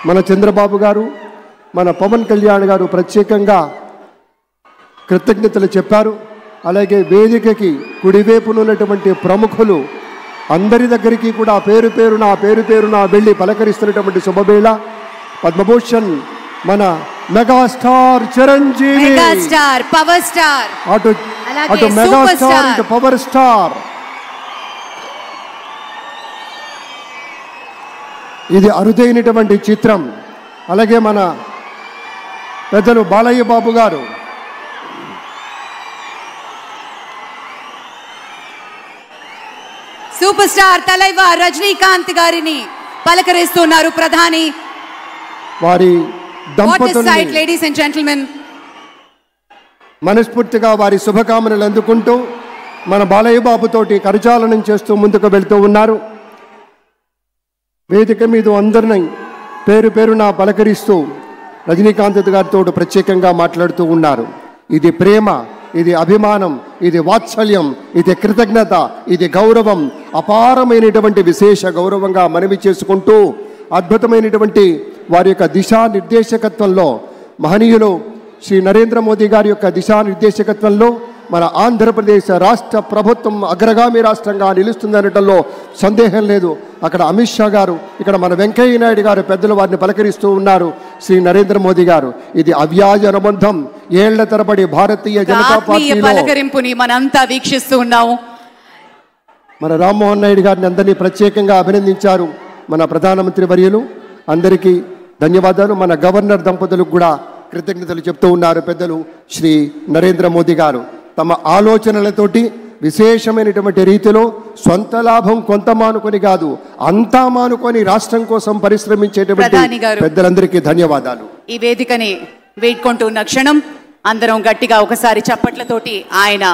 మన చంద్రబాబు గారు, మన పవన్ కళ్యాణ్ గారు ప్రత్యేకంగా కృతజ్ఞతలు చెప్పారు. అలాగే వేదికకి కుడివైపునున్నటువంటి ప్రముఖులు అందరి దగ్గరికి కూడా పేరు పేరున వెళ్ళి పలకరిస్తున్నటువంటి శుభవేళ. పద్మభూషణ్ మన megastar Chiranjeevi, megastar power star, అటు మెగాస్టార్ ఇటు పవర్ స్టార్. ఇది అరుదైనటువంటి చిత్రం. అలాగే మన పెద్దలు బాలయ్య బాబు గారు, సూపర్ స్టార్ తలైవర్ రజనీకాంత్ గారిని పలకరిస్తున్నారు ప్రధాని. వారి దంపతుల్ని లేడీస్ అండ్ జెంటిల్మెన్ మనస్ఫూర్తిగా వారి శుభకామనలు అందుకుంటూ మన బాలయ్య బాబుతోటి కరచాలనం చేస్తూ ముందుకు వెళ్తూ ఉన్నారు. వేదిక మీద అందరినీ పేరున పలకరిస్తూ రజనీకాంత్ గారితో ప్రత్యేకంగా మాట్లాడుతూ ఉన్నారు. ఇది ప్రేమ, ఇది అభిమానం, ఇది వాత్సల్యం, ఇది కృతజ్ఞత, ఇది గౌరవం, అపారమైనటువంటి విశేష గౌరవంగా మనవి చేసుకుంటూ అద్భుతమైనటువంటి వారి యొక్క దిశానిర్దేశకత్వంలో మహనీయులు శ్రీ నరేంద్ర మోదీ గారి యొక్క దిశానిర్దేశకత్వంలో మన ఆంధ్రప్రదేశ్ రాష్ట్ర ప్రభుత్వం అగ్రగామి రాష్ట్రంగా నిలుస్తుందనటంలో సందేహం లేదు. అక్కడ అమిత్ షా గారు, ఇక్కడ మన వెంకయ్య నాయుడు గారు పెద్దలు వారిని పలకరిస్తూ ఉన్నారు. శ్రీ నరేంద్ర మోదీ గారు, ఇది అవ్యాజ అనుబంధం. ఏళ్ల తరబడి భారతీయ జనతా పార్టీ పలకరింపుని మనంతా వీక్షిస్తూ ఉన్నాము. మన రామ్మోహన్ నాయుడు గారిని అందరినీ ప్రత్యేకంగా అభినందించారు మన ప్రధానమంత్రి వర్యులు. అందరికీ ధన్యవాదాలు. మన గవర్నర్ దంపతులకు కూడా కృతజ్ఞతలు చెప్తూ ఉన్నారు పెద్దలు శ్రీ నరేంద్ర మోదీ గారు. తమ ఆలోచనలతోటి విశేషమైనటువంటి రీతిలో సొంత లాభం కొంత మానుకొని కాదు, అంతా మానుకొని రాష్ట్రం కోసం పరిశ్రమించేటువంటి పెద్దలందరికీ ధన్యవాదాలు. ఈ వేదికని వేడుకుంటున్న క్షణం అందరం గట్టిగా ఒకసారి చప్పట్లతోటి ఆయన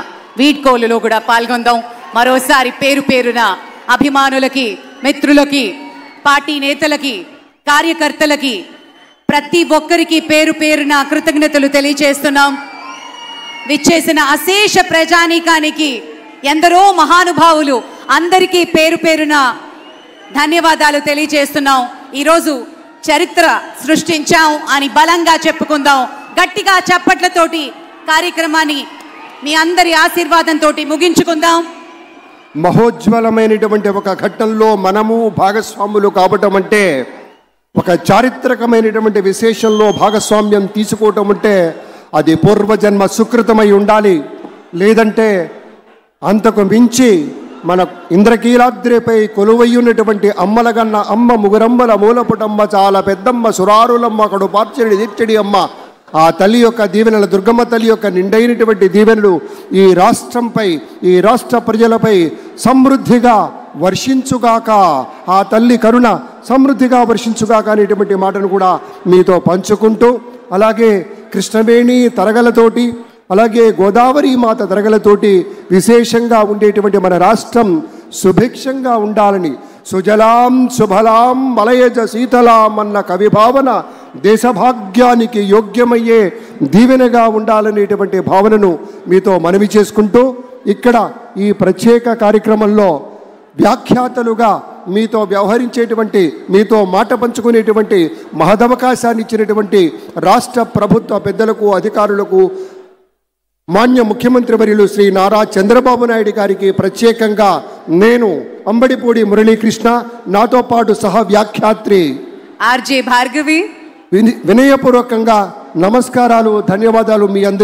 వీడ్కోలులో కూడా పాల్గొందాం. మరోసారి పేరున అభిమానులకి, మిత్రులకి, పార్టీ నేతలకి, కార్యకర్తలకి, ప్రతి ఒక్కరికి పేరున కృతజ్ఞతలు తెలియజేస్తున్నాం. విచ్చేసిన అశేష ప్రజానీకానికి, ఎందరో మహానుభావులు అందరికీ పేరున ధన్యవాదాలు తెలియజేస్తున్నాం. ఈరోజు చరిత్ర సృష్టించాం అని బలంగా చెప్పుకుందాం. గట్టిగా చప్పట్లతోటి కార్యక్రమాన్ని మీ అందరి ఆశీర్వాదంతో ముగించుకుందాం. మహోజ్వలమైనటువంటి ఒక ఘట్టంలో మనము భాగస్వాములు కావటం అంటే, ఒక చారిత్రకమైనటువంటి విశేషంలో భాగస్వామ్యం తీసుకోవటం అంటే అది పూర్వజన్మ సుకృతమై ఉండాలి. లేదంటే అంతకు మించి మన ఇంద్రకీలాద్రిపై కొలువయ్యున్నటువంటి అమ్మలగన్న అమ్మ, ముగురమ్మల మూలపుటమ్మ, చాలా పెద్దమ్మ, సురారులమ్మ, అక్కడు పార్చడి దీర్చడి అమ్మ, ఆ తల్లి యొక్క దీవెనలు, దుర్గమ్మ తల్లి యొక్క నిండైనటువంటి దీవెనలు ఈ రాష్ట్రంపై, ఈ రాష్ట్ర ప్రజలపై సమృద్ధిగా వర్షించుగాక, ఆ తల్లి కరుణ సమృద్ధిగా వర్షించుగాక అనేటువంటి మాటను కూడా మీతో పంచుకుంటూ, అలాగే కృష్ణవేణి తరగలతోటి, అలాగే గోదావరి మాత తరగలతోటి విశేషంగా ఉండేటువంటి మన రాష్ట్రం సుభిక్షంగా ఉండాలని, సుజలాం శుభలాం మలయజ శీతలాం అన్న కవిభావన దేశభాగ్యానికి యోగ్యమయ్యే దీవెనగా ఉండాలనేటువంటి భావనను మీతో మనవి చేసుకుంటూ, ఇక్కడ ఈ ప్రత్యేక కార్యక్రమంలో వ్యాఖ్యాతలుగా మీతో వ్యవహరించేటువంటి, మీతో మాట పంచుకునేటువంటి మహదవకాశాన్ని ఇచ్చినటువంటి రాష్ట్ర ప్రభుత్వ పెద్దలకు, అధికారులకు, మాన్య ముఖ్యమంత్రి వర్యులు శ్రీ నారా చంద్రబాబు నాయుడు గారికి ప్రత్యేకంగా నేను అంబడిపూడి మురళీకృష్ణ, నాతో పాటు సహ వ్యాఖ్యాత్రి ఆర్జే భార్గవి వినయపూర్వకంగా నమస్కారాలు, ధన్యవాదాలు మీ అందరి